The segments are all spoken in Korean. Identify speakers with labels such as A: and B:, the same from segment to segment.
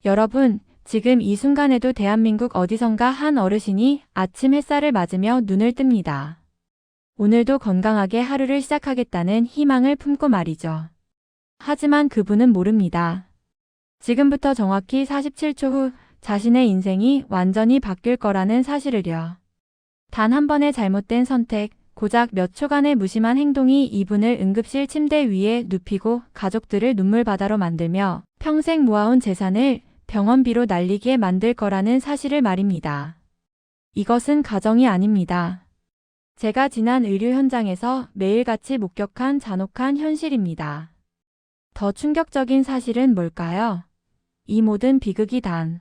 A: 여러분, 지금 이 순간에도 대한민국 어디선가 한 어르신이 아침 햇살을 맞으며 눈을 뜹니다. 오늘도 건강하게 하루를 시작하겠다는 희망을 품고 말이죠. 하지만 그분은 모릅니다. 지금부터 정확히 47초 후 자신의 인생이 완전히 바뀔 거라는 사실을요. 단 한 번의 잘못된 선택, 고작 몇 초간의 무심한 행동이 이분을 응급실 침대 위에 눕히고 가족들을 눈물바다로 만들며 평생 모아온 재산을 병원비로 날리게 만들 거라는 사실을 말입니다. 이것은 가정이 아닙니다. 제가 지난 의료 현장에서 매일같이 목격한 잔혹한 현실입니다. 더 충격적인 사실은 뭘까요? 이 모든 비극이 단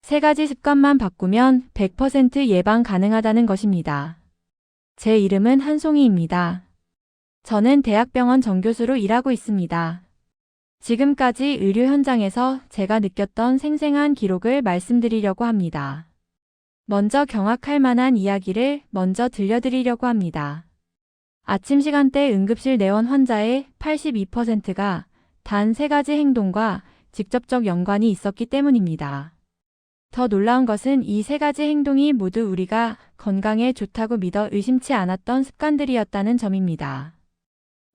A: 세 가지 습관만 바꾸면 100% 예방 가능하다는 것입니다. 제 이름은 한송이입니다. 저는 대학병원 정교수로 일하고 있습니다. 지금까지 의료 현장에서 제가 느꼈던 생생한 기록을 말씀드리려고 합니다. 먼저 경악할 만한 이야기를 먼저 들려드리려고 합니다. 아침 시간대 응급실 내원 환자의 82%가 단 세 가지 행동과 직접적 연관이 있었기 때문입니다. 더 놀라운 것은 이 세 가지 행동이 모두 우리가 건강에 좋다고 믿어 의심치 않았던 습관들이었다는 점입니다.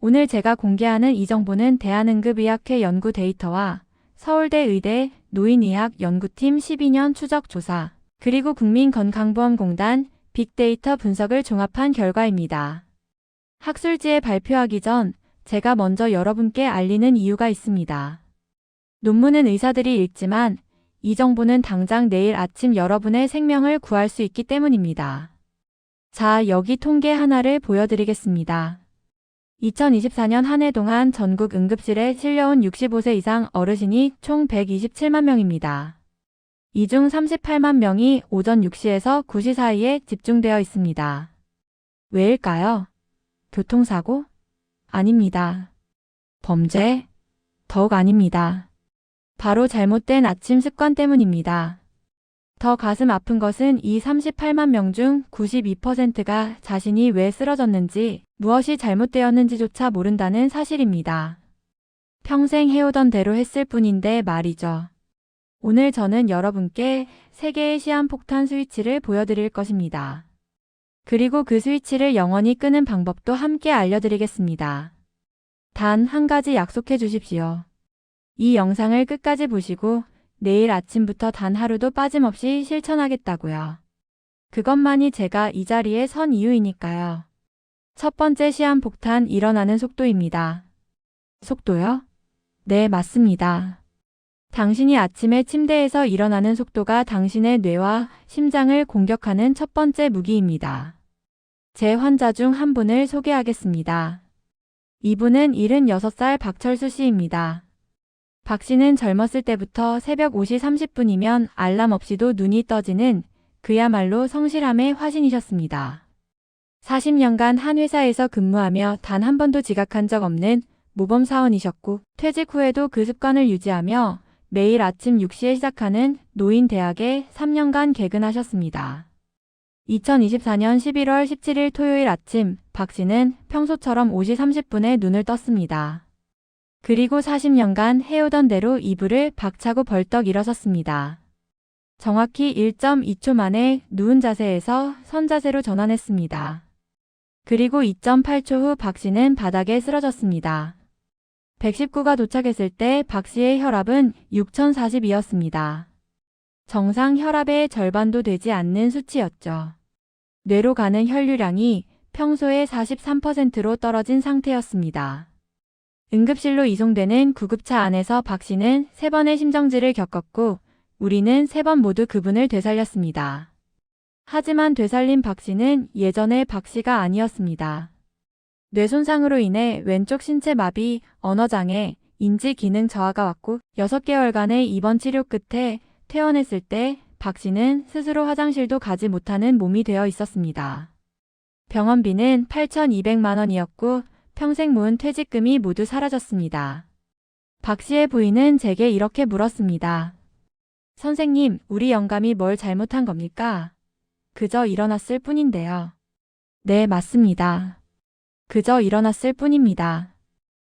A: 오늘 제가 공개하는 이 정보는 대한응급의학회 연구 데이터와 서울대 의대 노인의학 연구팀 12년 추적 조사, 그리고 국민건강보험공단 빅데이터 분석을 종합한 결과입니다. 학술지에 발표하기 전 제가 먼저 여러분께 알리는 이유가 있습니다. 논문은 의사들이 읽지만 이 정보는 당장 내일 아침 여러분의 생명을 구할 수 있기 때문입니다. 자, 여기 통계 하나를 보여드리겠습니다. 2024년 한 해 동안 전국 응급실에 실려온 65세 이상 어르신이 총 127만 명입니다. 이 중 38만 명이 오전 6시에서 9시 사이에 집중되어 있습니다. 왜일까요? 교통사고? 아닙니다. 범죄? 더욱 아닙니다. 바로 잘못된 아침 습관 때문입니다. 더 가슴 아픈 것은 이 38만 명 중 92%가 자신이 왜 쓰러졌는지, 무엇이 잘못되었는지조차 모른다는 사실입니다. 평생 해오던 대로 했을 뿐인데 말이죠. 오늘 저는 여러분께 세 개의 시한폭탄 스위치를 보여드릴 것입니다. 그리고 그 스위치를 영원히 끄는 방법도 함께 알려드리겠습니다. 단 한 가지 약속해 주십시오. 이 영상을 끝까지 보시고 내일 아침부터 단 하루도 빠짐없이 실천하겠다고요. 그것만이 제가 이 자리에 선 이유이니까요. 첫 번째 시한폭탄, 일어나는 속도입니다. 속도요? 네, 맞습니다. 당신이 아침에 침대에서 일어나는 속도가 당신의 뇌와 심장을 공격하는 첫 번째 무기입니다. 제 환자 중 한 분을 소개하겠습니다. 이분은 76살 박철수 씨입니다. 박 씨는 젊었을 때부터 새벽 5시 30분이면 알람 없이도 눈이 떠지는 그야말로 성실함의 화신이셨습니다. 40년간 한 회사에서 근무하며 단 한 번도 지각한 적 없는 모범 사원이셨고, 퇴직 후에도 그 습관을 유지하며 매일 아침 6시에 시작하는 노인대학에 3년간 개근하셨습니다. 2024년 11월 17일 토요일 아침, 박 씨는 평소처럼 5시 30분에 눈을 떴습니다. 그리고 40년간 해오던 대로 이불을 박차고 벌떡 일어섰습니다. 정확히 1.2초 만에 누운 자세에서 선 자세로 전환했습니다. 그리고 2.8초 후 박 씨는 바닥에 쓰러졌습니다. 119가 도착했을 때 박 씨의 혈압은 6042였습니다. 정상 혈압의 절반도 되지 않는 수치였죠. 뇌로 가는 혈류량이 평소의 43%로 떨어진 상태였습니다. 응급실로 이송되는 구급차 안에서 박 씨는 3번의 심정지를 겪었고, 우리는 3번 모두 그분을 되살렸습니다. 하지만 되살린 박 씨는 예전의 박 씨가 아니었습니다. 뇌 손상으로 인해 왼쪽 신체 마비, 언어장애, 인지 기능 저하가 왔고 6개월간의 입원 치료 끝에 퇴원했을 때 박 씨는 스스로 화장실도 가지 못하는 몸이 되어 있었습니다. 병원비는 8,200만 원이었고 평생 모은 퇴직금이 모두 사라졌습니다. 박 씨의 부인은 제게 이렇게 물었습니다. 선생님, 우리 영감이 뭘 잘못한 겁니까? 그저 일어났을 뿐인데요. 네, 맞습니다. 그저 일어났을 뿐입니다.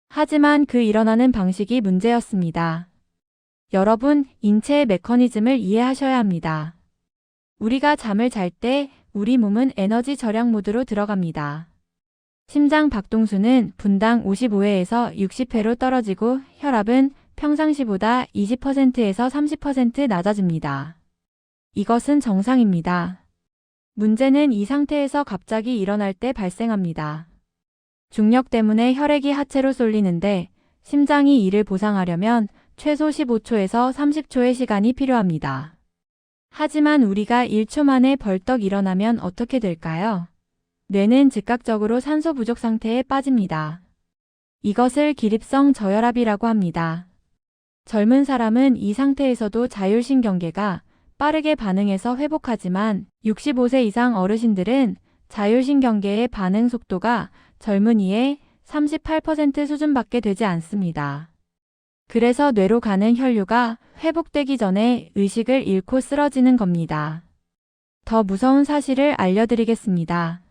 A: 하지만 그 일어나는 방식이 문제였습니다. 여러분, 인체의 메커니즘을 이해하셔야 합니다. 우리가 잠을 잘 때 우리 몸은 에너지 절약 모드로 들어갑니다. 심장 박동수는 분당 55회에서 60회로 떨어지고 혈압은 평상시보다 20%에서 30% 낮아집니다. 이것은 정상입니다. 문제는 이 상태에서 갑자기 일어날 때 발생합니다. 중력 때문에 혈액이 하체로 쏠리는데 심장이 이를 보상하려면 최소 15초에서 30초의 시간이 필요합니다. 하지만 우리가 1초 만에 벌떡 일어나면 어떻게 될까요? 뇌는 즉각적으로 산소 부족 상태에 빠집니다. 이것을 기립성 저혈압이라고 합니다. 젊은 사람은 이 상태에서도 자율신경계가 빠르게 반응해서 회복하지만 65세 이상 어르신들은 자율신경계의 반응 속도가 젊은이의 38% 수준밖에 되지 않습니다. 그래서 뇌로 가는 혈류가 회복되기 전에 의식을 잃고 쓰러지는 겁니다. 더 무서운 사실을 알려드리겠습니다.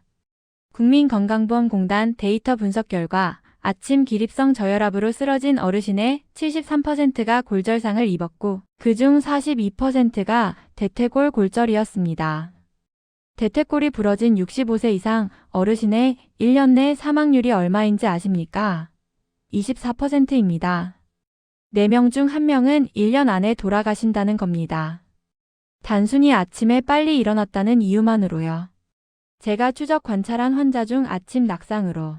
A: 국민건강보험공단 데이터 분석 결과 아침 기립성 저혈압으로 쓰러진 어르신의 73%가 골절상을 입었고 그중 42%가 대퇴골 골절이었습니다. 대퇴골이 부러진 65세 이상 어르신의 1년 내 사망률이 얼마인지 아십니까? 24%입니다. 4명 중 1명은 1년 안에 돌아가신다는 겁니다. 단순히 아침에 빨리 일어났다는 이유만으로요. 제가 추적 관찰한 환자 중 아침 낙상으로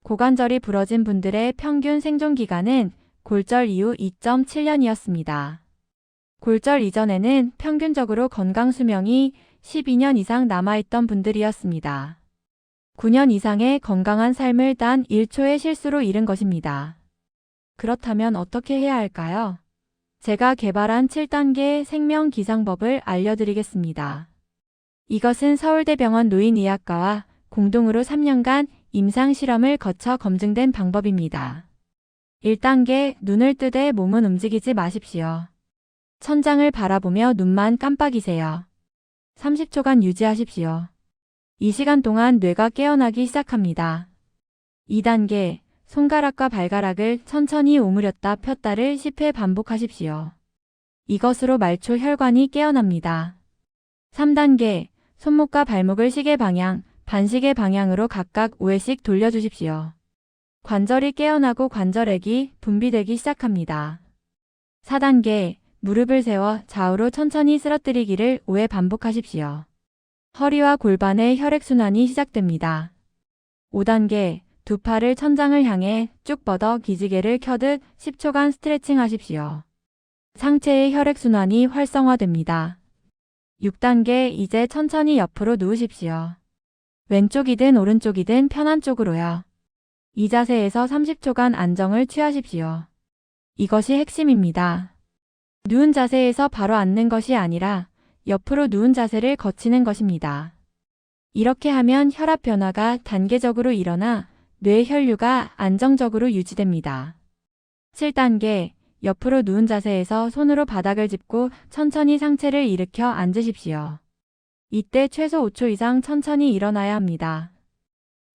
A: 고관절이 부러진 분들의 평균 생존 기간은 골절 이후 2.7년이었습니다. 골절 이전에는 평균적으로 건강 수명이 12년 이상 남아있던 분들이었습니다. 9년 이상의 건강한 삶을 단 1초의 실수로 잃은 것입니다. 그렇다면 어떻게 해야 할까요? 제가 개발한 7단계 생명 기상법을 알려드리겠습니다. 이것은 서울대병원 노인의학과와 공동으로 3년간 임상실험을 거쳐 검증된 방법입니다. 1단계 눈을 뜨되 몸은 움직이지 마십시오. 천장을 바라보며 눈만 깜빡이세요. 30초간 유지하십시오. 이 시간 동안 뇌가 깨어나기 시작합니다. 2단계 손가락과 발가락을 천천히 오므렸다 폈다를 10회 반복하십시오. 이것으로 말초 혈관이 깨어납니다. 3단계 손목과 발목을 시계 방향, 반시계 방향으로 각각 5회씩 돌려주십시오. 관절이 깨어나고 관절액이 분비되기 시작합니다. 4단계 무릎을 세워 좌우로 천천히 쓰러뜨리기를 5회 반복하십시오. 허리와 골반의 혈액순환이 시작됩니다. 5단계 두 팔을 천장을 향해 쭉 뻗어 기지개를 켜듯 10초간 스트레칭 하십시오. 상체의 혈액순환이 활성화됩니다. 6단계 이제 천천히 옆으로 누우십시오. 왼쪽이든 오른쪽이든 편한 쪽으로요. 이 자세에서 30초간 안정을 취하십시오. 이것이 핵심입니다. 누운 자세에서 바로 앉는 것이 아니라 옆으로 누운 자세를 거치는 것입니다. 이렇게 하면 혈압 변화가 단계적으로 일어나 뇌 혈류가 안정적으로 유지됩니다. 7단계 옆으로 누운 자세에서 손으로 바닥을 짚고 천천히 상체를 일으켜 앉으십시오. 이때 최소 5초 이상 천천히 일어나야 합니다.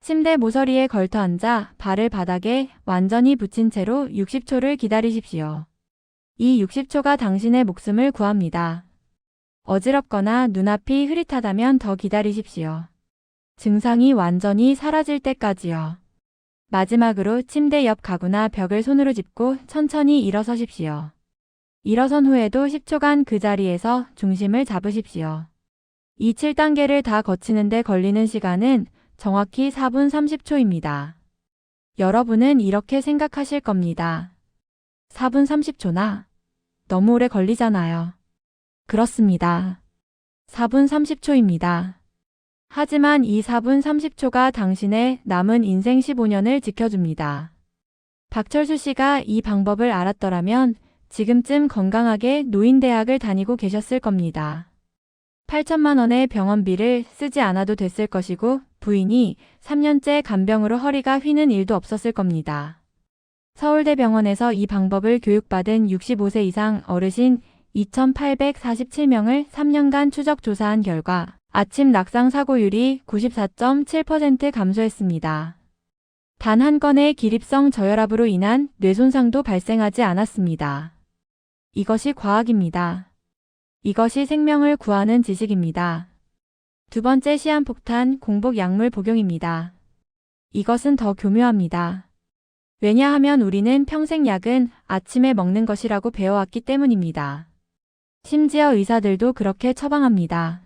A: 침대 모서리에 걸터 앉아 발을 바닥에 완전히 붙인 채로 60초를 기다리십시오. 이 60초가 당신의 목숨을 구합니다. 어지럽거나 눈앞이 흐릿하다면 더 기다리십시오. 증상이 완전히 사라질 때까지요. 마지막으로 침대 옆 가구나 벽을 손으로 짚고 천천히 일어서십시오. 일어선 후에도 10초간 그 자리에서 중심을 잡으십시오. 이 7단계를 다 거치는데 걸리는 시간은 정확히 4분 30초입니다. 여러분은 이렇게 생각하실 겁니다. 4분 30초나? 너무 오래 걸리잖아요. 그렇습니다. 4분 30초입니다. 하지만 이 4분 30초가 당신의 남은 인생 15년을 지켜줍니다. 박철수 씨가 이 방법을 알았더라면 지금쯤 건강하게 노인대학을 다니고 계셨을 겁니다. 8천만 원의 병원비를 쓰지 않아도 됐을 것이고 부인이 3년째 간병으로 허리가 휘는 일도 없었을 겁니다. 서울대병원에서 이 방법을 교육받은 65세 이상 어르신 2,847명을 3년간 추적 조사한 결과 아침 낙상 사고율이 94.7% 감소했습니다. 단 한 건의 기립성 저혈압으로 인한 뇌 손상도 발생하지 않았습니다. 이것이 과학입니다. 이것이 생명을 구하는 지식입니다. 두 번째 시한폭탄 공복 약물 복용입니다. 이것은 더 교묘합니다. 왜냐하면 우리는 평생 약은 아침에 먹는 것이라고 배워왔기 때문입니다. 심지어 의사들도 그렇게 처방합니다.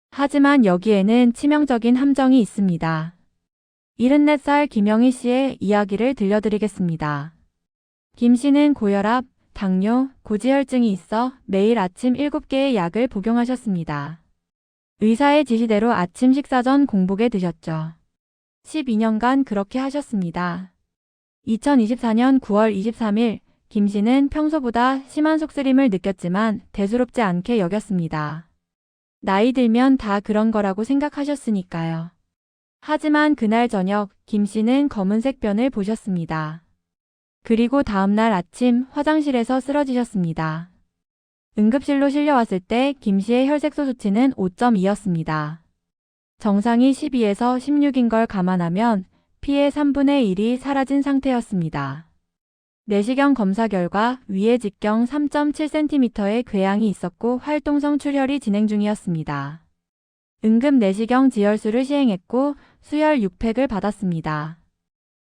A: 하지만 여기에는 치명적인 함정이 있습니다. 74살 김영희 씨의 이야기를 들려드리겠습니다. 김 씨는 고혈압, 당뇨, 고지혈증이 있어 매일 아침 7개의 약을 복용하셨습니다. 의사의 지시대로 아침 식사 전 공복에 드셨죠. 12년간 그렇게 하셨습니다. 2024년 9월 23일 김 씨는 평소보다 심한 속쓰림을 느꼈지만 대수롭지 않게 여겼습니다. 나이 들면 다 그런 거라고 생각하셨으니까요. 하지만 그날 저녁 김 씨는 검은색 변을 보셨습니다. 그리고 다음날 아침 화장실에서 쓰러지셨습니다. 응급실로 실려왔을 때 김 씨의 혈색소 수치는 5.2였습니다. 정상이 12에서 16인 걸 감안하면 피의 3분의 1이 사라진 상태였습니다. 내시경 검사 결과 위에 직경 3.7cm의 궤양이 있었고 활동성 출혈이 진행 중이었습니다. 응급 내시경 지혈술을 시행했고 수혈 6팩을 받았습니다.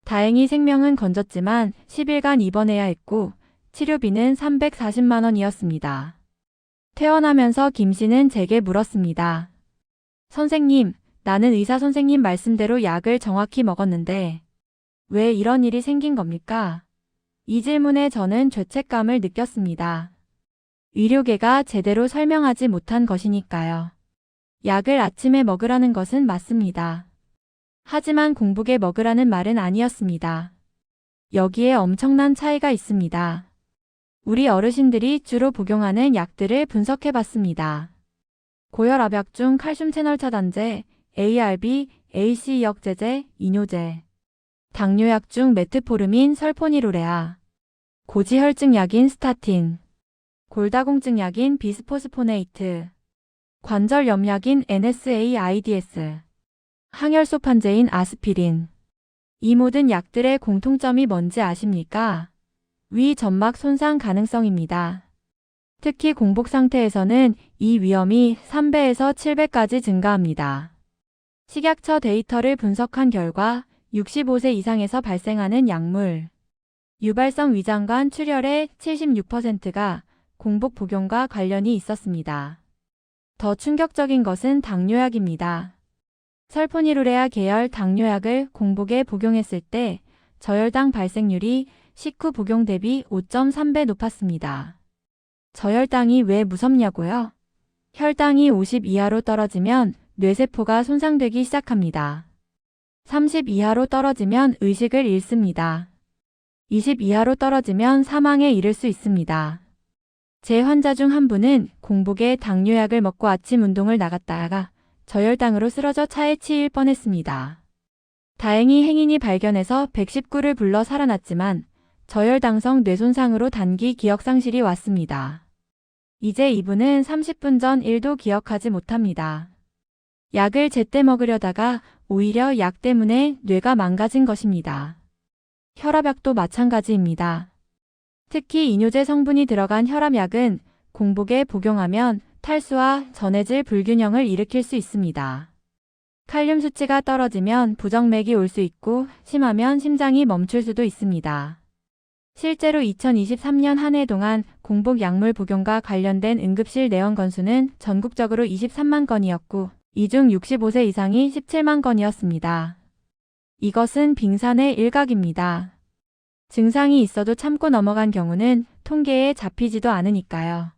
A: 다행히 생명은 건졌지만 10일간 입원해야 했고 치료비는 340만 원이었습니다. 퇴원하면서 김 씨는 제게 물었습니다. 선생님, 나는 의사 선생님 말씀대로 약을 정확히 먹었는데 왜 이런 일이 생긴 겁니까? 이 질문에 저는 죄책감을 느꼈습니다. 의료계가 제대로 설명하지 못한 것이니까요. 약을 아침에 먹으라는 것은 맞습니다. 하지만 공복에 먹으라는 말은 아니었습니다. 여기에 엄청난 차이가 있습니다. 우리 어르신들이 주로 복용하는 약들을 분석해 봤습니다. 고혈압약 중 칼슘 채널 차단제, ARB, AC 역제제, 이뇨제. 당뇨약 중 메트포르민, 설포니루레아. 고지혈증 약인 스타틴. 골다공증 약인 비스포스포네이트. 관절염 약인 NSAIDS. 항혈소 판제인 아스피린. 이 모든 약들의 공통점이 뭔지 아십니까? 위 점막 손상 가능성입니다. 특히 공복 상태에서는 이 위험이 3배에서 7배까지 증가합니다. 식약처 데이터를 분석한 결과 65세 이상에서 발생하는 약물, 유발성 위장관 출혈의 76%가 공복 복용과 관련이 있었습니다. 더 충격적인 것은 당뇨약입니다. 설포니루레아 계열 당뇨약을 공복에 복용했을 때 저혈당 발생률이 식후 복용 대비 5.3배 높았습니다. 저혈당이 왜 무섭냐고요? 혈당이 50 이하로 떨어지면 뇌세포가 손상되기 시작합니다. 30 이하로 떨어지면 의식을 잃습니다. 20 이하로 떨어지면 사망에 이를 수 있습니다. 제 환자 중 한 분은 공복에 당뇨약을 먹고 아침 운동을 나갔다가 저혈당으로 쓰러져 차에 치일 뻔했습니다. 다행히 행인이 발견해서 119를 불러 살아났지만 저혈당성 뇌손상으로 단기 기억 상실이 왔습니다. 이제 이분은 30분 전 일도 기억하지 못합니다. 약을 제때 먹으려다가 오히려 약 때문에 뇌가 망가진 것입니다. 혈압약도 마찬가지입니다. 특히 이뇨제 성분이 들어간 혈압약은 공복에 복용하면 탈수와 전해질 불균형을 일으킬 수 있습니다. 칼륨 수치가 떨어지면 부정맥이 올 수 있고 심하면 심장이 멈출 수도 있습니다. 실제로 2023년 한 해 동안 공복 약물 복용과 관련된 응급실 내원 건수는 전국적으로 23만 건이었고 이 중 65세 이상이 17만 건이었습니다. 이것은 빙산의 일각입니다. 증상이 있어도 참고 넘어간 경우는 통계에 잡히지도 않으니까요.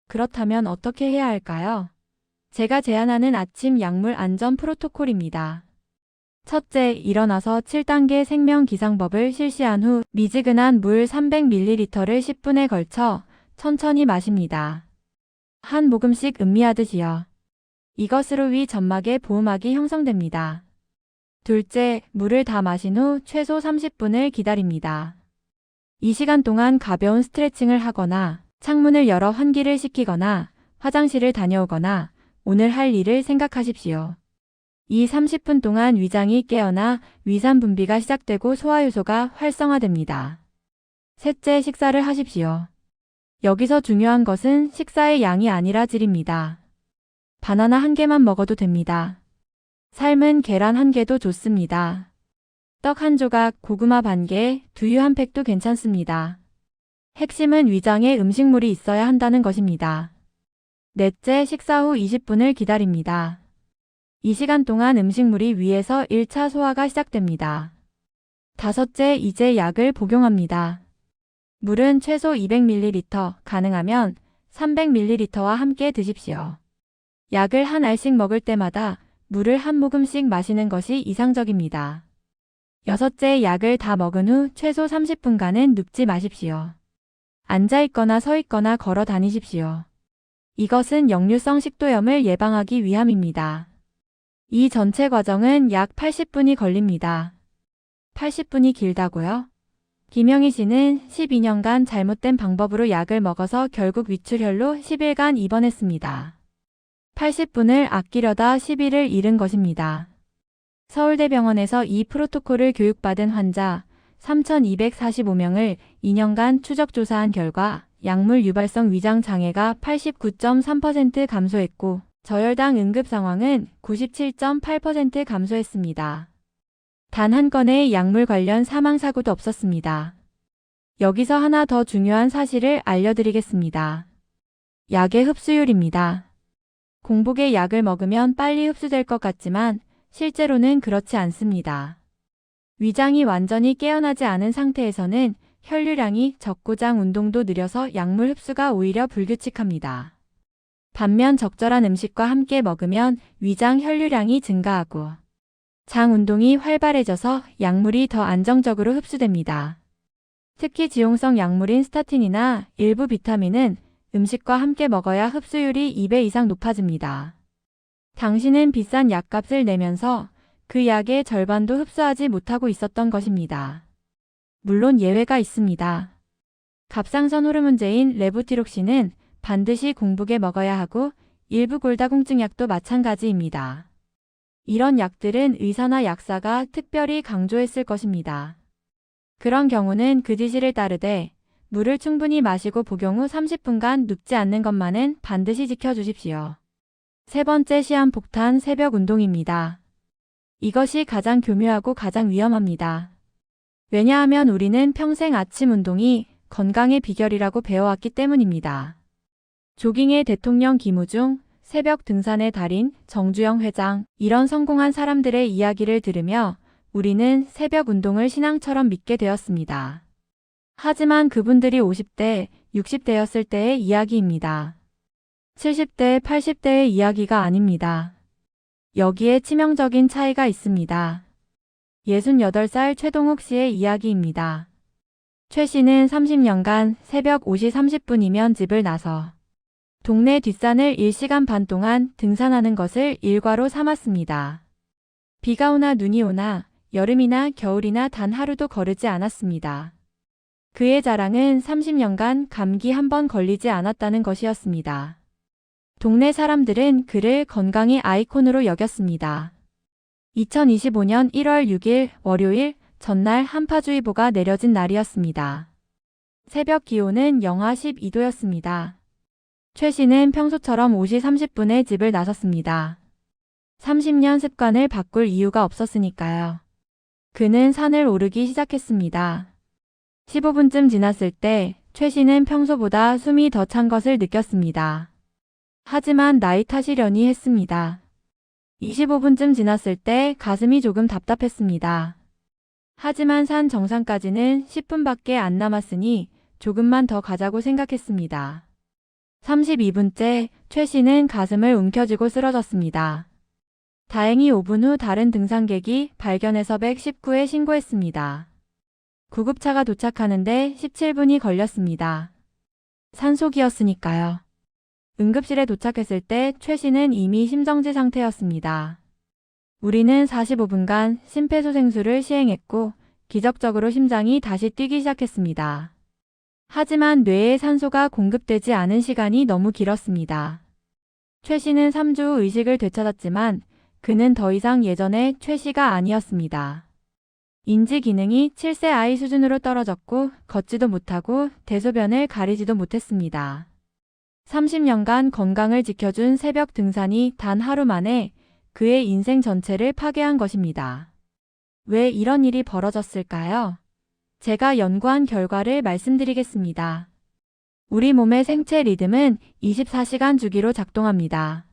A: 그렇다면 어떻게 해야 할까요? 제가 제안하는 아침 약물 안전 프로토콜입니다. 첫째, 일어나서 7단계 생명기상법을 실시한 후 미지근한 물 300ml를 10분에 걸쳐 천천히 마십니다. 한 모금씩 음미하듯이요. 이것으로 위 점막에 보호막이 형성됩니다. 둘째, 물을 다 마신 후 최소 30분을 기다립니다. 이 시간 동안 가벼운 스트레칭을 하거나 창문을 열어 환기를 시키거나 화장실을 다녀오거나 오늘 할 일을 생각하십시오. 이 30분 동안 위장이 깨어나 위산 분비가 시작되고 소화효소가 활성화됩니다. 셋째, 식사를 하십시오. 여기서 중요한 것은 식사의 양이 아니라 질입니다. 바나나 한 개만 먹어도 됩니다. 삶은 계란 한 개도 좋습니다. 떡 한 조각, 고구마 반 개, 두유 한 팩도 괜찮습니다. 핵심은 위장에 음식물이 있어야 한다는 것입니다. 넷째, 식사 후 20분을 기다립니다. 이 시간 동안 음식물이 위에서 1차 소화가 시작됩니다. 다섯째, 이제 약을 복용합니다. 물은 최소 200ml, 가능하면 300ml와 함께 드십시오. 약을 한 알씩 먹을 때마다 물을 한 모금씩 마시는 것이 이상적입니다. 여섯째, 약을 다 먹은 후 최소 30분간은 눕지 마십시오. 앉아있거나 서있거나 걸어 다니십시오. 이것은 역류성 식도염을 예방하기 위함입니다. 이 전체 과정은 약 80분이 걸립니다. 80분이 길다고요? 김영희 씨는 12년간 잘못된 방법으로 약을 먹어서 결국 위출혈로 10일간 입원했습니다. 80분을 아끼려다 10일을 잃은 것입니다. 서울대병원에서 이 프로토콜을 교육받은 환자 3,245명을 2년간 추적 조사한 결과 약물 유발성 위장 장애가 89.3% 감소했고 저혈당 응급 상황은 97.8% 감소했습니다. 단 한 건의 약물 관련 사망 사고도 없었습니다. 여기서 하나 더 중요한 사실을 알려드리겠습니다. 약의 흡수율입니다. 공복에 약을 먹으면 빨리 흡수될 것 같지만 실제로는 그렇지 않습니다. 위장이 완전히 깨어나지 않은 상태에서는 혈류량이 적고장 운동도 느려서 약물 흡수가 오히려 불규칙합니다. 반면 적절한 음식과 함께 먹으면 위장 혈류량이 증가하고 장 운동이 활발해져서 약물이 더 안정적으로 흡수됩니다. 특히 지용성 약물인 스타틴이나 일부 비타민은 음식과 함께 먹어야 흡수율이 2배 이상 높아집니다. 당신은 비싼 약값을 내면서 그 약의 절반도 흡수하지 못하고 있었던 것입니다. 물론 예외가 있습니다. 갑상선 호르몬제인 레보티록신은 반드시 공복에 먹어야 하고 일부 골다공증 약도 마찬가지입니다. 이런 약들은 의사나 약사가 특별히 강조했을 것입니다. 그런 경우는 그 지시를 따르되 물을 충분히 마시고 복용 후 30분간 눕지 않는 것만은 반드시 지켜주십시오. 세 번째, 시한폭탄 새벽 운동입니다. 이것이 가장 교묘하고 가장 위험합니다. 왜냐하면 우리는 평생 아침 운동이 건강의 비결이라고 배워왔기 때문입니다. 조깅의 대통령 김우중, 새벽 등산의 달인 정주영 회장, 이런 성공한 사람들의 이야기를 들으며 우리는 새벽 운동을 신앙처럼 믿게 되었습니다. 하지만 그분들이 50대, 60대였을 때의 이야기입니다. 70대, 80대의 이야기가 아닙니다. 여기에 치명적인 차이가 있습니다. 68살 최동욱 씨의 이야기입니다. 최 씨는 30년간 새벽 5시 30분이면 집을 나서 동네 뒷산을 1시간 반 동안 등산하는 것을 일과로 삼았습니다. 비가 오나 눈이 오나 여름이나 겨울이나 단 하루도 거르지 않았습니다. 그의 자랑은 30년간 감기 한 번 걸리지 않았다는 것이었습니다. 동네 사람들은 그를 건강의 아이콘으로 여겼습니다. 2025년 1월 6일 월요일 전날 한파주의보가 내려진 날이었습니다. 새벽 기온은 영하 12도였습니다. 최 씨는 평소처럼 5시 30분에 집을 나섰습니다. 30년 습관을 바꿀 이유가 없었으니까요. 그는 산을 오르기 시작했습니다. 15분쯤 지났을 때 최 씨는 평소보다 숨이 더 찬 것을 느꼈습니다. 하지만 나이 탓이려니 했습니다. 25분쯤 지났을 때 가슴이 조금 답답했습니다. 하지만 산 정상까지는 10분밖에 안 남았으니 조금만 더 가자고 생각했습니다. 32분째 최 씨는 가슴을 움켜쥐고 쓰러졌습니다. 다행히 5분 후 다른 등산객이 발견해서 119에 신고했습니다. 구급차가 도착하는데 17분이 걸렸습니다. 산속이었으니까요. 응급실에 도착했을 때 최 씨는 이미 심정지 상태였습니다. 우리는 45분간 심폐소생술을 시행했고 기적적으로 심장이 다시 뛰기 시작했습니다. 하지만 뇌에 산소가 공급되지 않은 시간이 너무 길었습니다. 최 씨는 3주 후 의식을 되찾았지만 그는 더 이상 예전의 최 씨가 아니었습니다. 인지 기능이 7세 아이 수준으로 떨어졌고 걷지도 못하고 대소변을 가리지도 못했습니다. 30년간 건강을 지켜준 새벽 등산이 단 하루 만에 그의 인생 전체를 파괴한 것입니다. 왜 이런 일이 벌어졌을까요? 제가 연구한 결과를 말씀드리겠습니다. 우리 몸의 생체 리듬은 24시간 주기로 작동합니다.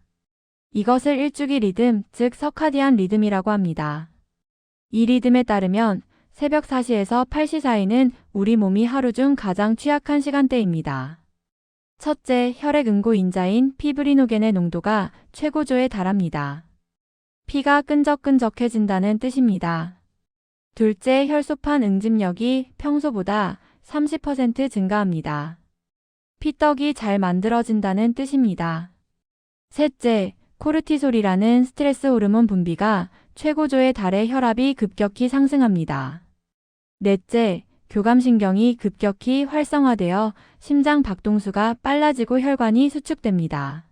A: 이것을 일주기 리듬, 즉 서카디안 리듬이라고 합니다. 이 리듬에 따르면 새벽 4시에서 8시 사이는 우리 몸이 하루 중 가장 취약한 시간대입니다. 첫째, 혈액응고인자인 피브리노겐의 농도가 최고조에 달합니다. 피가 끈적끈적해진다는 뜻입니다. 둘째, 혈소판 응집력이 평소보다 30% 증가합니다. 피떡이 잘 만들어진다는 뜻입니다. 셋째, 코르티솔이라는 스트레스 호르몬 분비가 최고조에 달해 혈압이 급격히 상승합니다. 넷째, 교감신경이 급격히 활성화되어 심장 박동수가 빨라지고 혈관이 수축됩니다.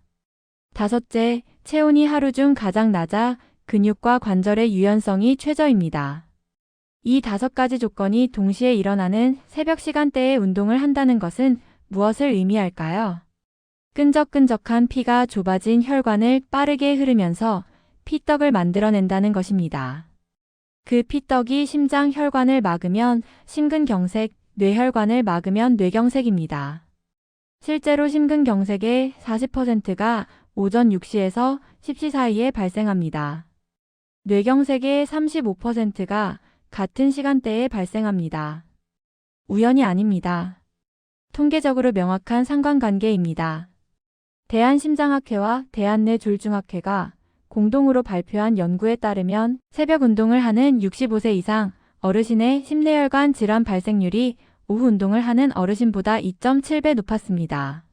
A: 다섯째, 체온이 하루 중 가장 낮아 근육과 관절의 유연성이 최저입니다. 이 5가지 조건이 동시에 일어나는 새벽 시간대에 운동을 한다는 것은 무엇을 의미할까요? 끈적끈적한 피가 좁아진 혈관을 빠르게 흐르면서 피떡을 만들어낸다는 것입니다. 그 피떡이 심장 혈관을 막으면 심근경색, 뇌혈관을 막으면 뇌경색입니다. 실제로 심근경색의 40%가 오전 6시에서 10시 사이에 발생합니다. 뇌경색의 35%가 같은 시간대에 발생합니다. 우연이 아닙니다. 통계적으로 명확한 상관관계입니다. 대한심장학회와 대한뇌졸중학회가 공동으로 발표한 연구에 따르면 새벽 운동을 하는 65세 이상 어르신의 심뇌혈관 질환 발생률이 오후 운동을 하는 어르신보다 2.7배 높았습니다.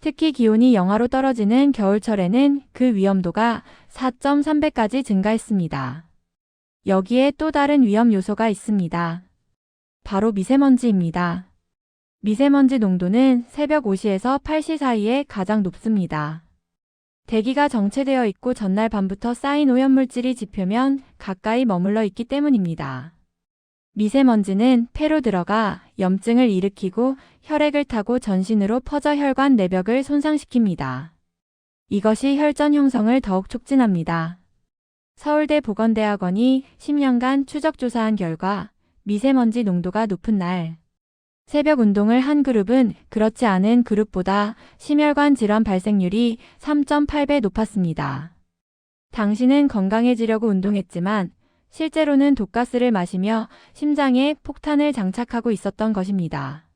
A: 특히 기온이 영하로 떨어지는 겨울철에는 그 위험도가 4.3배까지 증가했습니다. 여기에 또 다른 위험 요소가 있습니다. 바로 미세먼지입니다. 미세먼지 농도는 새벽 5시에서 8시 사이에 가장 높습니다. 대기가 정체되어 있고 전날 밤부터 쌓인 오염물질이 지표면 가까이 머물러 있기 때문입니다. 미세먼지는 폐로 들어가 염증을 일으키고 혈액을 타고 전신으로 퍼져 혈관 내벽을 손상시킵니다. 이것이 혈전 형성을 더욱 촉진합니다. 서울대 보건대학원이 10년간 추적조사한 결과 미세먼지 농도가 높은 날 새벽 운동을 한 그룹은 그렇지 않은 그룹보다 심혈관 질환 발생률이 3.8배 높았습니다. 당신은 건강해지려고 운동했지만 실제로는 독가스를 마시며 심장에 폭탄을 장착하고 있었던 것입니다.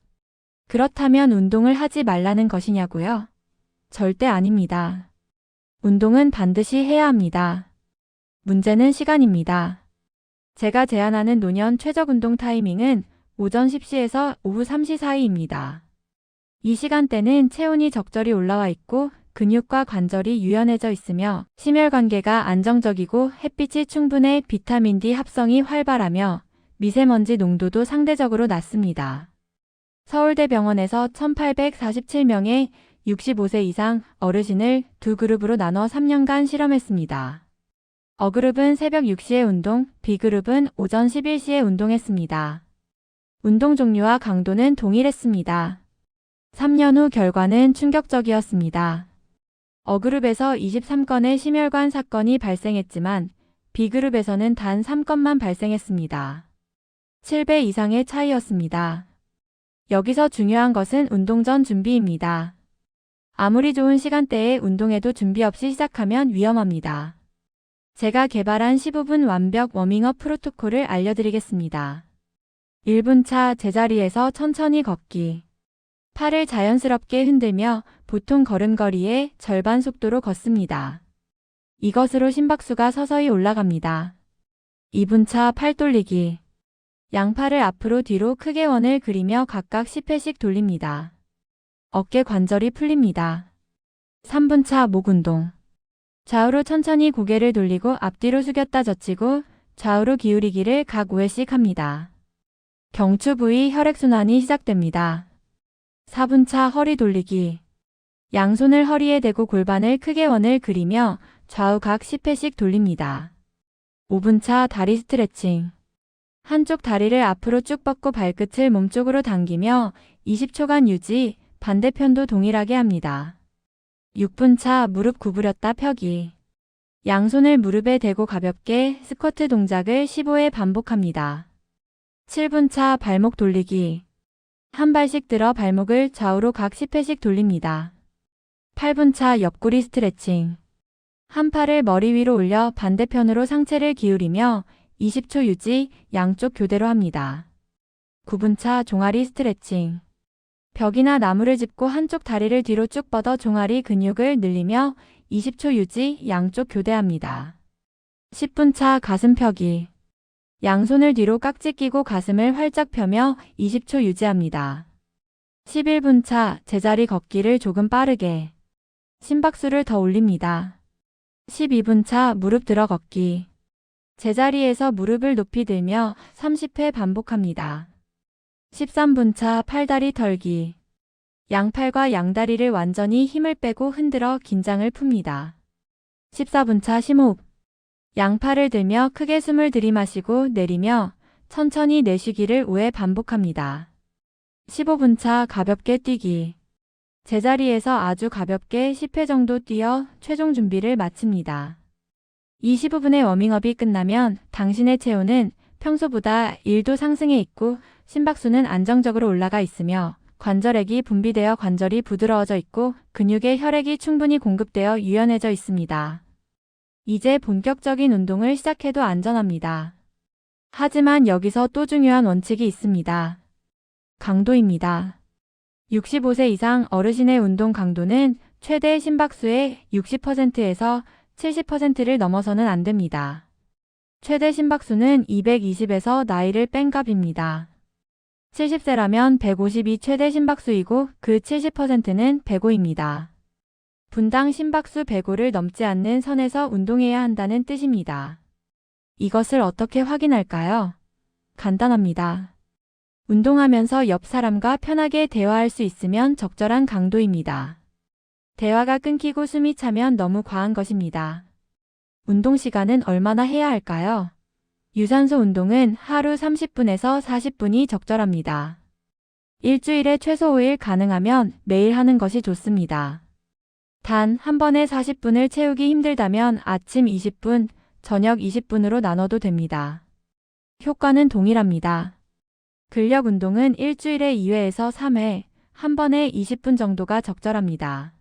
A: 그렇다면 운동을 하지 말라는 것이냐고요? 절대 아닙니다. 운동은 반드시 해야 합니다. 문제는 시간입니다. 제가 제안하는 노년 최적 운동 타이밍은 오전 10시에서 오후 3시 사이입니다. 이 시간대는 체온이 적절히 올라와 있고 근육과 관절이 유연해져 있으며 심혈관계가 안정적이고 햇빛이 충분해 비타민 D 합성이 활발하며 미세먼지 농도도 상대적으로 낮습니다. 서울대병원에서 1847명의 65세 이상 어르신을 두 그룹으로 나눠 3년간 실험했습니다. A그룹은 새벽 6시에 운동, B그룹은 오전 11시에 운동했습니다. 운동 종류와 강도는 동일했습니다. 3년 후 결과는 충격적이었습니다. A그룹에서 23건의 심혈관 사건이 발생했지만 B그룹에서는 단 3건만 발생했습니다. 7배 이상의 차이였습니다. 여기서 중요한 것은 운동 전 준비입니다. 아무리 좋은 시간대에 운동해도 준비 없이 시작하면 위험합니다. 제가 개발한 15분 완벽 워밍업 프로토콜을 알려드리겠습니다. 1분 차 제자리에서 천천히 걷기. 팔을 자연스럽게 흔들며 보통 걸음걸이의 절반 속도로 걷습니다. 이것으로 심박수가 서서히 올라갑니다. 2분 차 팔 돌리기. 양팔을 앞으로 뒤로 크게 원을 그리며 각각 10회씩 돌립니다. 어깨 관절이 풀립니다. 3분 차 목 운동. 좌우로 천천히 고개를 돌리고 앞뒤로 숙였다 젖히고 좌우로 기울이기를 각 5회씩 합니다. 경추 부위 혈액순환이 시작됩니다. 4분 차 허리 돌리기. 양손을 허리에 대고 골반을 크게 원을 그리며 좌우 각 10회씩 돌립니다. 5분 차 다리 스트레칭. 한쪽 다리를 앞으로 쭉 뻗고 발끝을 몸쪽으로 당기며 20초간 유지, 반대편도 동일하게 합니다. 6분 차 무릎 구부렸다 펴기. 양손을 무릎에 대고 가볍게 스쿼트 동작을 15회 반복합니다. 7분 차 발목 돌리기. 한 발씩 들어 발목을 좌우로 각 10회씩 돌립니다. 8분 차 옆구리 스트레칭. 한 팔을 머리 위로 올려 반대편으로 상체를 기울이며 20초 유지, 양쪽 교대로 합니다. 9분 차 종아리 스트레칭. 벽이나 나무를 짚고 한쪽 다리를 뒤로 쭉 뻗어 종아리 근육을 늘리며 20초 유지, 양쪽 교대합니다. 10분 차 가슴 펴기. 양손을 뒤로 깍지 끼고 가슴을 활짝 펴며 20초 유지합니다. 11분 차 제자리 걷기를 조금 빠르게. 심박수를 더 올립니다. 12분 차 무릎 들어 걷기. 제자리에서 무릎을 높이 들며 30회 반복합니다. 13분 차 팔다리 털기. 양팔과 양다리를 완전히 힘을 빼고 흔들어 긴장을 풉니다. 14분 차 심호흡. 양팔을 들며 크게 숨을 들이마시고 내리며 천천히 내쉬기를 5회 반복합니다. 15분 차 가볍게 뛰기. 제자리에서 아주 가볍게 10회 정도 뛰어 최종 준비를 마칩니다. 이 15분의 워밍업이 끝나면 당신의 체온은 평소보다 1도 상승해 있고 심박수는 안정적으로 올라가 있으며 관절액이 분비되어 관절이 부드러워져 있고 근육에 혈액이 충분히 공급되어 유연해져 있습니다. 이제 본격적인 운동을 시작해도 안전합니다. 하지만 여기서 또 중요한 원칙이 있습니다. 강도입니다. 65세 이상 어르신의 운동 강도는 최대 심박수의 60%에서 70%를 넘어서는 안 됩니다. 최대 심박수는 220에서 나이를 뺀 값입니다. 70세라면 152 최대 심박수이고 그 70%는 105입니다. 분당 심박수 105를 넘지 않는 선에서 운동해야 한다는 뜻입니다. 이것을 어떻게 확인할까요? 간단합니다. 운동하면서 옆 사람과 편하게 대화할 수 있으면 적절한 강도입니다. 대화가 끊기고 숨이 차면 너무 과한 것입니다. 운동 시간은 얼마나 해야 할까요? 유산소 운동은 하루 30분에서 40분이 적절합니다. 일주일에 최소 5일 가능하면 매일 하는 것이 좋습니다. 단 한 번에 40분을 채우기 힘들다면 아침 20분, 저녁 20분으로 나눠도 됩니다. 효과는 동일합니다. 근력 운동은 일주일에 2회에서 3회, 한 번에 20분 정도가 적절합니다.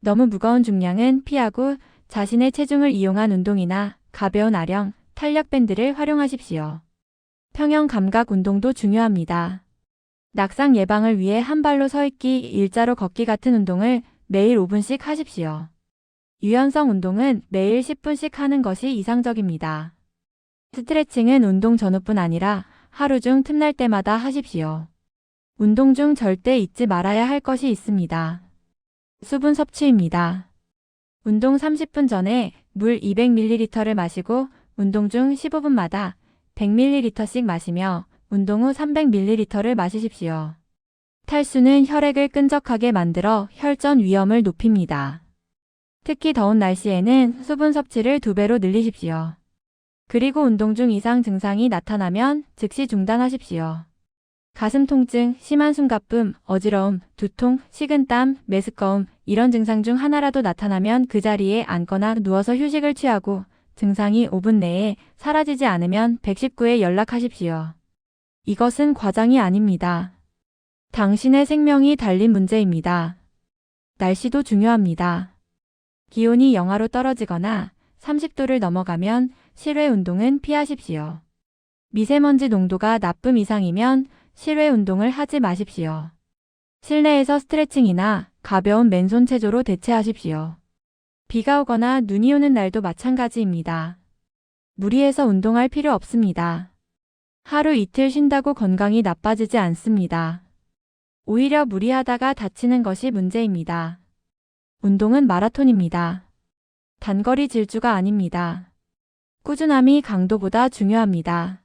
A: 너무 무거운 중량은 피하고 자신의 체중을 이용한 운동이나 가벼운 아령, 탄력 밴드를 활용하십시오. 평형 감각 운동도 중요합니다. 낙상 예방을 위해 한 발로 서 있기, 일자로 걷기 같은 운동을 매일 5분씩 하십시오. 유연성 운동은 매일 10분씩 하는 것이 이상적입니다. 스트레칭은 운동 전후뿐 아니라 하루 중 틈날 때마다 하십시오. 운동 중 절대 잊지 말아야 할 것이 있습니다. 수분 섭취입니다. 운동 30분 전에 물 200ml를 마시고 운동 중 15분마다 100ml씩 마시며 운동 후 300ml를 마시십시오. 탈수는 혈액을 끈적하게 만들어 혈전 위험을 높입니다. 특히 더운 날씨에는 수분 섭취를 2배로 늘리십시오. 그리고 운동 중 이상 증상이 나타나면 즉시 중단하십시오. 가슴 통증, 심한 숨가쁨, 어지러움, 두통, 식은땀, 메스꺼움 이런 증상 중 하나라도 나타나면 그 자리에 앉거나 누워서 휴식을 취하고 증상이 5분 내에 사라지지 않으면 119에 연락하십시오. 이것은 과장이 아닙니다. 당신의 생명이 달린 문제입니다. 날씨도 중요합니다. 기온이 영하로 떨어지거나 30도를 넘어가면 실외 운동은 피하십시오. 미세먼지 농도가 나쁨 이상이면 실외 운동을 하지 마십시오. 실내에서 스트레칭이나 가벼운 맨손 체조로 대체하십시오. 비가 오거나 눈이 오는 날도 마찬가지입니다. 무리해서 운동할 필요 없습니다. 하루 이틀 쉰다고 건강이 나빠지지 않습니다. 오히려 무리하다가 다치는 것이 문제입니다. 운동은 마라톤입니다. 단거리 질주가 아닙니다. 꾸준함이 강도보다 중요합니다.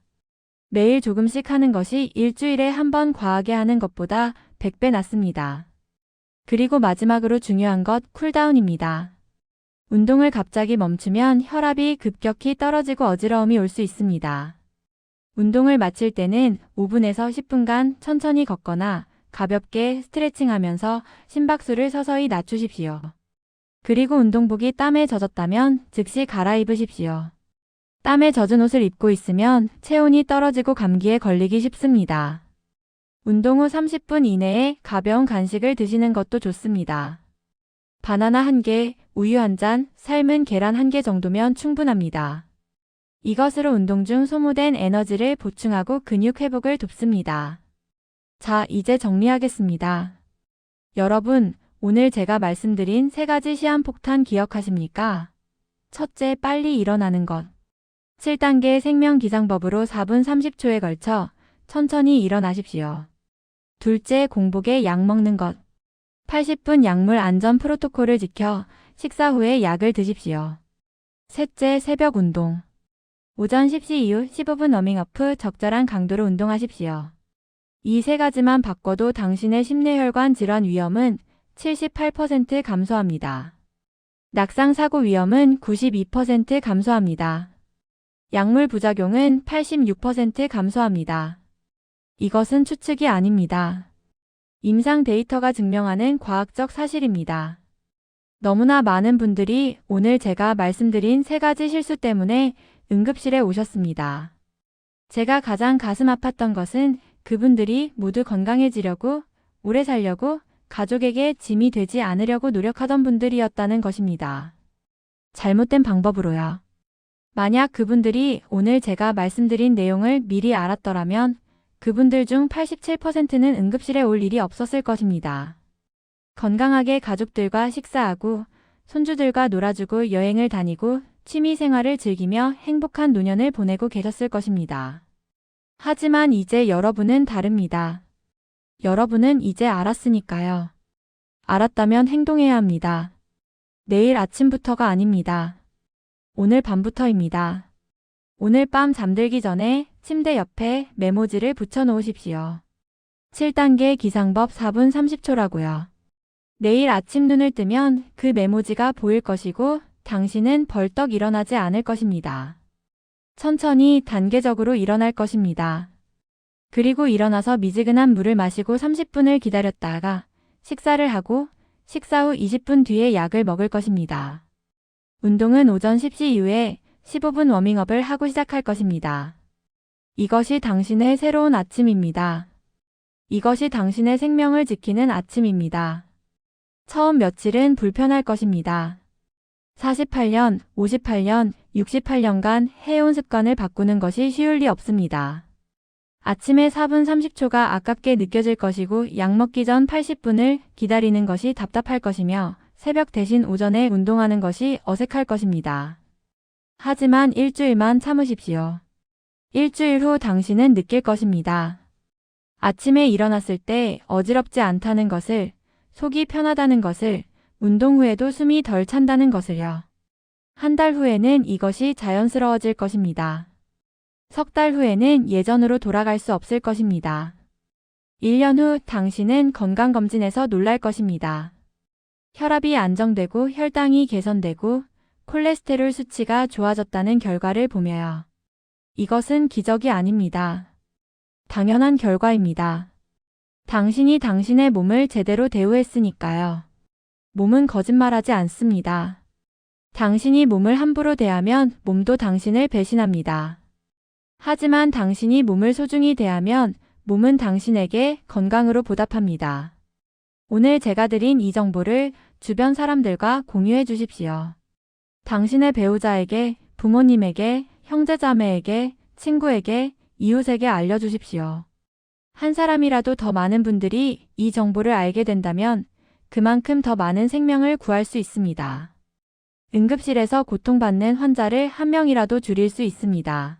A: 매일 조금씩 하는 것이 일주일에 한 번 과하게 하는 것보다 100배 낫습니다. 그리고 마지막으로 중요한 것 쿨다운입니다. 운동을 갑자기 멈추면 혈압이 급격히 떨어지고 어지러움이 올 수 있습니다. 운동을 마칠 때는 5분에서 10분간 천천히 걷거나 가볍게 스트레칭하면서 심박수를 서서히 낮추십시오. 그리고 운동복이 땀에 젖었다면 즉시 갈아입으십시오. 땀에 젖은 옷을 입고 있으면 체온이 떨어지고 감기에 걸리기 쉽습니다. 운동 후 30분 이내에 가벼운 간식을 드시는 것도 좋습니다. 바나나 1개, 우유 1잔, 삶은 계란 1개 정도면 충분합니다. 이것으로 운동 중 소모된 에너지를 보충하고 근육 회복을 돕습니다. 자, 이제 정리하겠습니다. 여러분, 오늘 제가 말씀드린 3가지 시한폭탄 기억하십니까? 첫째, 빨리 일어나는 것. 7단계 생명기상법으로 4분 30초에 걸쳐 천천히 일어나십시오. 둘째, 공복에 약 먹는 것. 80분 약물 안전 프로토콜을 지켜 식사 후에 약을 드십시오. 셋째, 새벽 운동. 오전 10시 이후 15분 워밍업 후 적절한 강도로 운동하십시오. 이 3가지만 바꿔도 당신의 심뇌혈관 질환 위험은 78% 감소합니다. 낙상 사고 위험은 92% 감소합니다. 약물 부작용은 86% 감소합니다. 이것은 추측이 아닙니다. 임상 데이터가 증명하는 과학적 사실입니다. 너무나 많은 분들이 오늘 제가 말씀드린 3가지 실수 때문에 응급실에 오셨습니다. 제가 가장 가슴 아팠던 것은 그분들이 모두 건강해지려고, 오래 살려고, 가족에게 짐이 되지 않으려고 노력하던 분들이었다는 것입니다. 잘못된 방법으로요. 만약 그분들이 오늘 제가 말씀드린 내용을 미리 알았더라면 그분들 중 87%는 응급실에 올 일이 없었을 것입니다. 건강하게 가족들과 식사하고 손주들과 놀아주고 여행을 다니고 취미 생활을 즐기며 행복한 노년을 보내고 계셨을 것입니다. 하지만 이제 여러분은 다릅니다. 여러분은 이제 알았으니까요. 알았다면 행동해야 합니다. 내일 아침부터가 아닙니다. 오늘 밤부터입니다. 오늘 밤 잠들기 전에 침대 옆에 메모지를 붙여 놓으십시오. 7단계 기상법 4분 30초라고요. 내일 아침 눈을 뜨면 그 메모지가 보일 것이고 당신은 벌떡 일어나지 않을 것입니다. 천천히 단계적으로 일어날 것입니다. 그리고 일어나서 미지근한 물을 마시고 30분을 기다렸다가 식사를 하고 식사 후 20분 뒤에 약을 먹을 것입니다. 운동은 오전 10시 이후에 15분 워밍업을 하고 시작할 것입니다. 이것이 당신의 새로운 아침입니다. 이것이 당신의 생명을 지키는 아침입니다. 처음 며칠은 불편할 것입니다. 48년, 58년, 68년간 해온 습관을 바꾸는 것이 쉬울 리 없습니다. 아침에 4분 30초가 아깝게 느껴질 것이고 약 먹기 전 80분을 기다리는 것이 답답할 것이며 새벽 대신 오전에 운동하는 것이 어색할 것입니다. 하지만 일주일만 참으십시오. 일주일 후 당신은 느낄 것입니다. 아침에 일어났을 때 어지럽지 않다는 것을, 속이 편하다는 것을, 운동 후에도 숨이 덜 찬다는 것을요. 한 달 후에는 이것이 자연스러워질 것입니다. 석 달 후에는 예전으로 돌아갈 수 없을 것입니다. 1년 후 당신은 건강검진에서 놀랄 것입니다. 혈압이 안정되고 혈당이 개선되고 콜레스테롤 수치가 좋아졌다는 결과를 보며요. 이것은 기적이 아닙니다. 당연한 결과입니다. 당신이 당신의 몸을 제대로 대우했으니까요. 몸은 거짓말하지 않습니다. 당신이 몸을 함부로 대하면 몸도 당신을 배신합니다. 하지만 당신이 몸을 소중히 대하면 몸은 당신에게 건강으로 보답합니다. 오늘 제가 드린 이 정보를 주변 사람들과 공유해 주십시오. 당신의 배우자에게, 부모님에게, 형제자매에게, 친구에게, 이웃에게 알려주십시오. 한 사람이라도 더 많은 분들이 이 정보를 알게 된다면 그만큼 더 많은 생명을 구할 수 있습니다. 응급실에서 고통받는 환자를 한 명이라도 줄일 수 있습니다.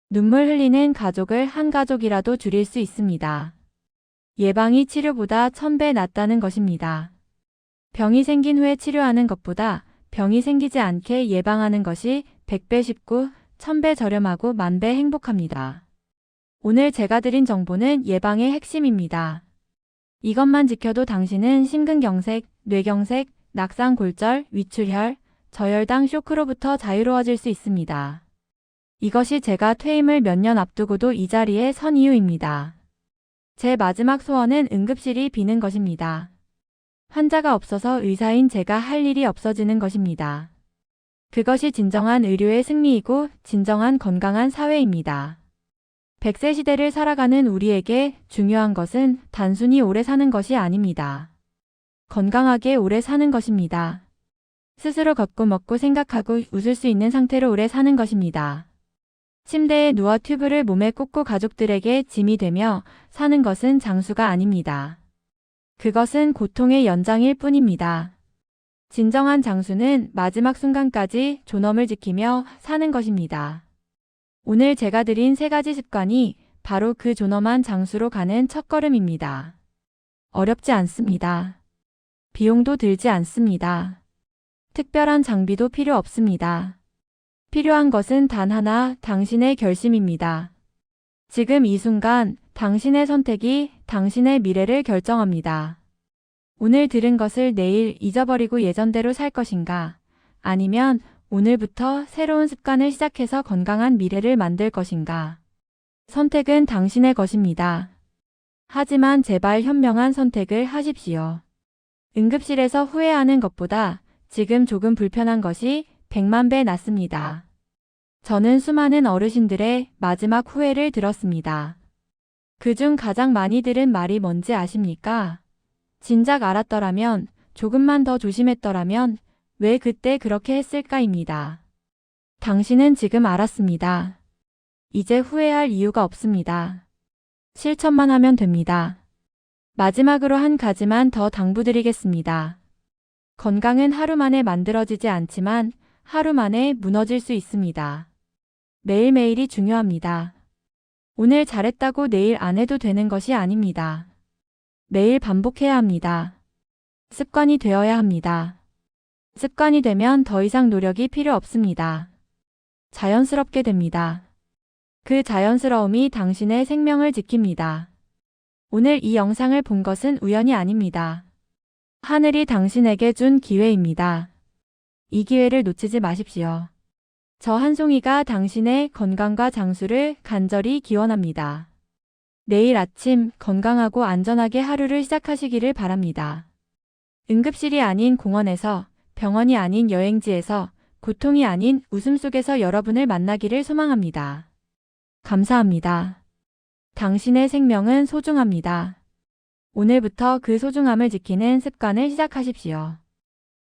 A: 눈물 흘리는 가족을 한 가족이라도 줄일 수 있습니다. 예방이 치료보다 1000배 낫다는 것입니다. 병이 생긴 후에 치료하는 것보다 병이 생기지 않게 예방하는 것이 100배 쉽고 1000배 저렴하고 10,000배 행복합니다. 오늘 제가 드린 정보는 예방의 핵심입니다. 이것만 지켜도 당신은 심근경색, 뇌경색, 낙상골절, 위출혈, 저혈당 쇼크로부터 자유로워질 수 있습니다. 이것이 제가 퇴임을 몇 년 앞두고도 이 자리에 선 이유입니다. 제 마지막 소원은 응급실이 비는 것입니다. 환자가 없어서 의사인 제가 할 일이 없어지는 것입니다. 그것이 진정한 의료의 승리이고 진정한 건강한 사회입니다. 100세 시대를 살아가는 우리에게 중요한 것은 단순히 오래 사는 것이 아닙니다. 건강하게 오래 사는 것입니다. 스스로 걷고 먹고 생각하고 웃을 수 있는 상태로 오래 사는 것입니다. 침대에 누워 튜브를 몸에 꽂고 가족들에게 짐이 되며 사는 것은 장수가 아닙니다. 그것은 고통의 연장일 뿐입니다. 진정한 장수는 마지막 순간까지 존엄을 지키며 사는 것입니다. 오늘 제가 드린 3가지 습관이 바로 그 존엄한 장수로 가는 첫걸음입니다. 어렵지 않습니다. 비용도 들지 않습니다. 특별한 장비도 필요 없습니다. 필요한 것은 단 하나, 당신의 결심입니다. 지금 이 순간 당신의 선택이 당신의 미래를 결정합니다. 오늘 들은 것을 내일 잊어버리고 예전대로 살 것인가? 아니면 오늘부터 새로운 습관을 시작해서 건강한 미래를 만들 것인가? 선택은 당신의 것입니다. 하지만 제발 현명한 선택을 하십시오. 응급실에서 후회하는 것보다 지금 조금 불편한 것이 100만 배 낫습니다. 저는 수많은 어르신들의 마지막 후회를 들었습니다. 그중 가장 많이 들은 말이 뭔지 아십니까? 진작 알았더라면, 조금만 더 조심했더라면, 왜 그때 그렇게 했을까입니다. 당신은 지금 알았습니다. 이제 후회할 이유가 없습니다. 실천만 하면 됩니다. 마지막으로 한 가지만 더 당부드리겠습니다. 건강은 하루 만에 만들어지지 않지만 하루 만에 무너질 수 있습니다. 매일매일이 중요합니다. 오늘 잘했다고 내일 안 해도 되는 것이 아닙니다. 매일 반복해야 합니다. 습관이 되어야 합니다. 습관이 되면 더 이상 노력이 필요 없습니다. 자연스럽게 됩니다. 그 자연스러움이 당신의 생명을 지킵니다. 오늘 이 영상을 본 것은 우연이 아닙니다. 하늘이 당신에게 준 기회입니다. 이 기회를 놓치지 마십시오. 저 한송이가 당신의 건강과 장수를 간절히 기원합니다. 내일 아침 건강하고 안전하게 하루를 시작하시기를 바랍니다. 응급실이 아닌 공원에서, 병원이 아닌 여행지에서, 고통이 아닌 웃음 속에서 여러분을 만나기를 소망합니다. 감사합니다. 당신의 생명은 소중합니다. 오늘부터 그 소중함을 지키는 습관을 시작하십시오.